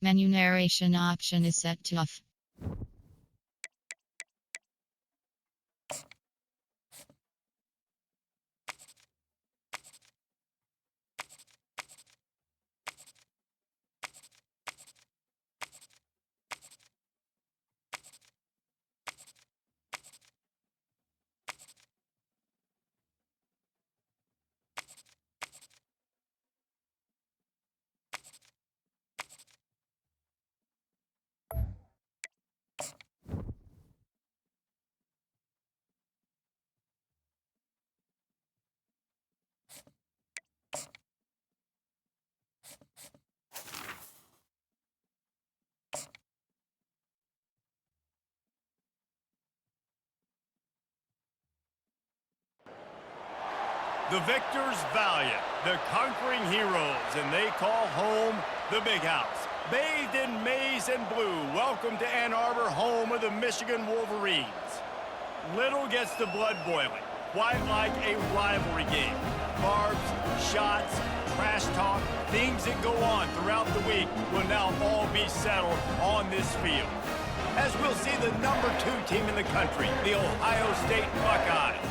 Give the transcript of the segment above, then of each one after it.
Menu narration option is set to off. The victors valiant, the conquering heroes, and they call home the Big House. Bathed in maize and blue, welcome to Ann Arbor, home of the Michigan Wolverines. Little gets the blood boiling, quite like a rivalry game. Barbs, shots, trash talk, things that go on throughout the week will now all be settled on this field. As we'll see the number 2 team in the country, the Ohio State Buckeyes,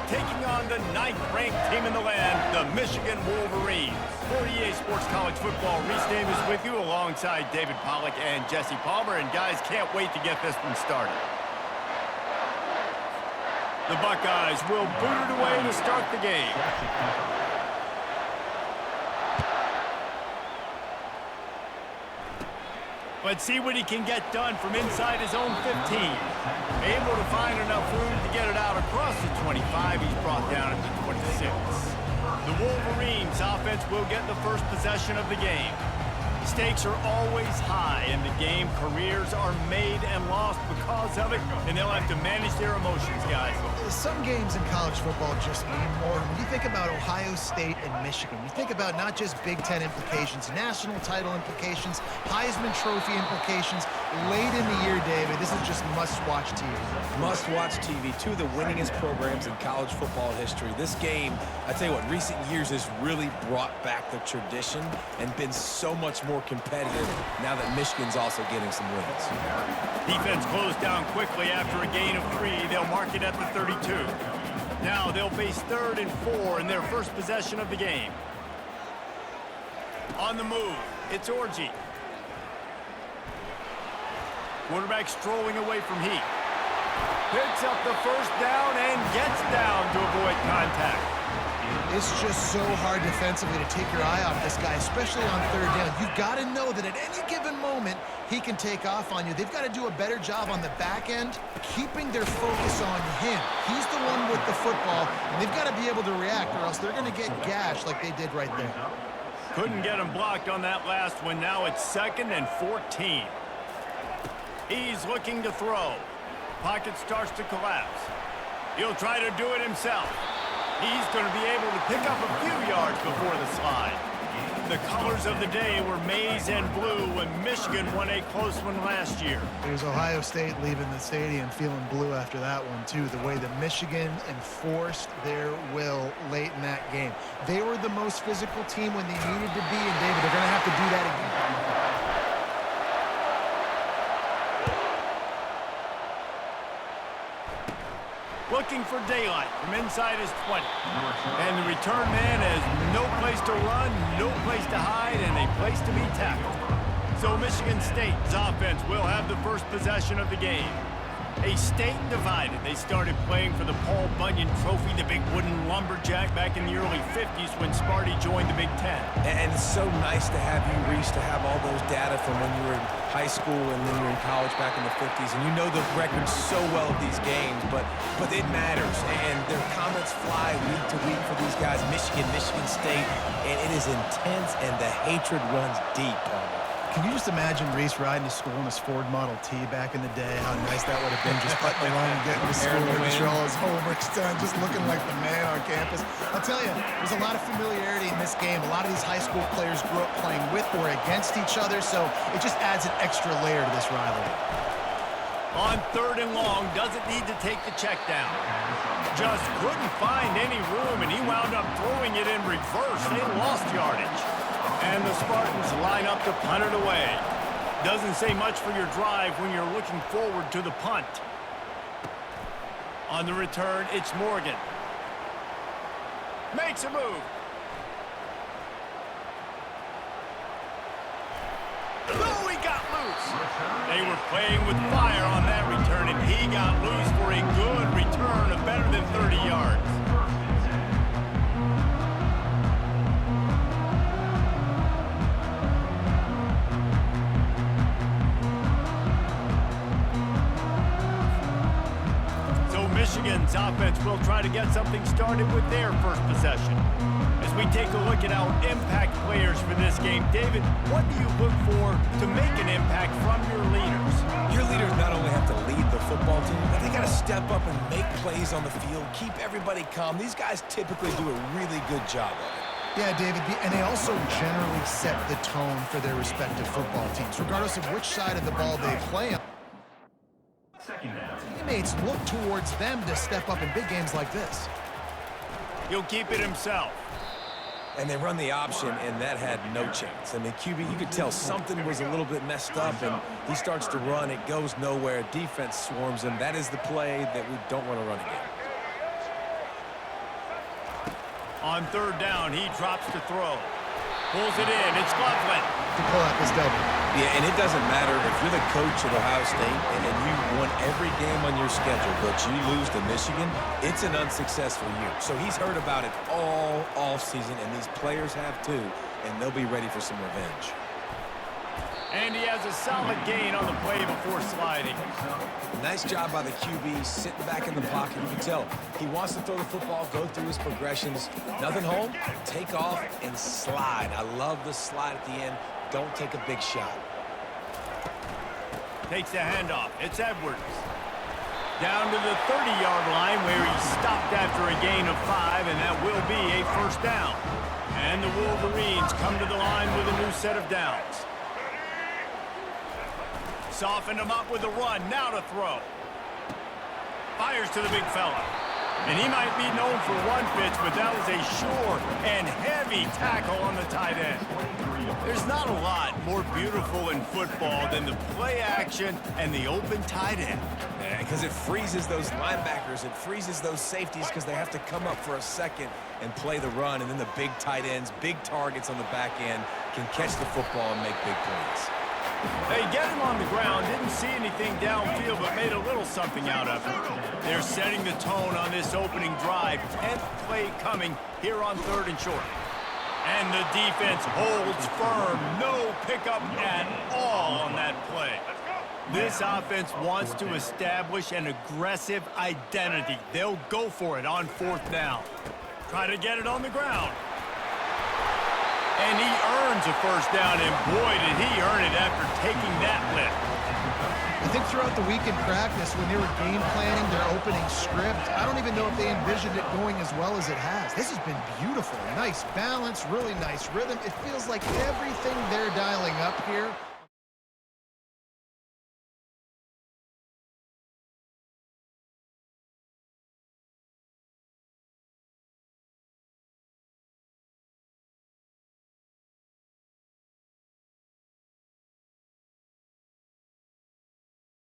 taking on the 9th-ranked team in the land, the Michigan Wolverines. For EA Sports College Football, Reese Davis with you alongside David Pollack and Jesse Palmer. And guys, can't wait to get this one started. The Buckeyes will boot it away to start the game. Let's see what he can get done from inside his own 15. Able to find enough room to get it out across the 25. He's brought down at the 26. The Wolverines offense will get the first possession of the game. Stakes are always high in the game. Careers are made and lost because of it, and they'll have to manage their emotions, guys. Some games in college football just mean more. When you think about Ohio State and Michigan, you think about not just Big Ten implications, national title implications, Heisman Trophy implications. Late in the year, David, this is just must-watch TV. Must-watch TV. Two of the winningest programs in college football history. This game, I tell you what, recent years has really brought back the tradition and been so much more competitive now that Michigan's also getting some wins. Defense closed down quickly after a gain of 3. They'll mark it at the 32. Now they'll face 3rd and 4 in their first possession of the game. On the move, it's Orji. Quarterback strolling away from heat. Picks up the first down and gets down to avoid contact. It's just so hard defensively to take your eye off this guy, especially on 3rd down. You've got to know that at any given moment, he can take off on you. They've got to do a better job on the back end, keeping their focus on him. He's the one with the football, and they've got to be able to react, or else they're going to get gashed like they did right there. Couldn't get him blocked on that last one. Now it's 2nd and 14. He's looking to throw. Pocket starts to collapse. He'll try to do it himself. He's going to be able to pick up a few yards before the slide. The colors of the day were maize and blue when Michigan won a close one last year. There's Ohio State leaving the stadium feeling blue after that one, too. The way that Michigan enforced their will late in that game. They were the most physical team when they needed to be, and David, they're going to have to do that again. Looking for daylight from inside his 20. And the return man has no place to run, no place to hide, and a place to be tackled. So Michigan State's offense will have the first possession of the game. A state divided. They started playing for the Paul Bunyan Trophy, the big wooden lumberjack, back in the early 50s when Sparty joined the Big Ten. And it's so nice to have you, Reese, to have all those data from when you were in high school and then you were in college back in the 50s. And you know the records so well at these games, but it matters. And their comments fly week to week for these guys, Michigan, Michigan State. And it is intense, and the hatred runs deep, Palmer. Can you just imagine Reese riding to school in his Ford Model T back in the day? How nice that would have been, just putting along and getting to school and sure all his homework's done, just looking like the man on campus. I'll tell you, there's a lot of familiarity in this game. A lot of these high school players grew up playing with or against each other, so it just adds an extra layer to this rivalry. On 3rd and long, doesn't need to take the check down. Just couldn't find any room, and he wound up throwing it in reverse. They lost yardage. And the Spartans line up to punt it away. Doesn't say much for your drive when you're looking forward to the punt. On the return, it's Morgan. Makes a move. Oh, he got loose. They were playing with fire on that return, and he got loose for a good return of better than 30 yards. Michigan's offense will try to get something started with their first possession. As we take a look at our impact players for this game, David, what do you look for to make an impact from your leaders? Your leaders not only have to lead the football team, but they got to step up and make plays on the field, keep everybody calm. These guys typically do a really good job of it. Yeah, David, and they also generally set the tone for their respective football teams, regardless of which side of the ball they play on. Teammates look towards them to step up in big games like this. He'll keep it himself. And they run the option, and that had no chance. I mean, QB, you could tell something was a little bit messed up, and he starts to run. It goes nowhere. Defense swarms him. That is the play that we don't want to run again. On 3rd down, he drops to throw. Pulls it in. It's Loveland. To pull out this double. Yeah, and it doesn't matter if you're the coach at Ohio State and you won every game on your schedule, but you lose to Michigan, it's an unsuccessful year. So he's heard about it all offseason, and these players have too, and they'll be ready for some revenge. And he has a solid gain on the play before sliding. Nice job by the QB, sitting back in the pocket. You can tell he wants to throw the football, go through his progressions. Nothing home, take off, and slide. I love the slide at the end. Don't take a big shot. Takes the handoff. It's Edwards. Down to the 30-yard line where he stopped after a gain of 5, and that will be a first down. And the Wolverines come to the line with a new set of downs. Softened him up with a run. Now to throw. Fires to the big fella. And he might be known for one pitch, but that was a sure and heavy tackle on the tight end. There's not a lot more beautiful in football than the play action and the open tight end. Yeah, because it freezes those linebackers. It freezes those safeties because they have to come up for a second and play the run. And then the big tight ends, big targets on the back end can catch the football and make big plays. They get him on the ground, didn't see anything downfield, but made a little something out of it. They're setting the tone on this opening drive. 10th play coming here on 3rd and short. And the defense holds firm. No pickup at all on that play. This offense wants to establish an aggressive identity. They'll go for it on 4th down. Try to get it on the ground. And he earns a first down, and boy, did he earn it after taking that lift. I think throughout the week in practice, when they were game planning their opening script, I don't even know if they envisioned it going as well as it has. This has been beautiful. Nice balance, really nice rhythm. It feels like everything they're dialing up here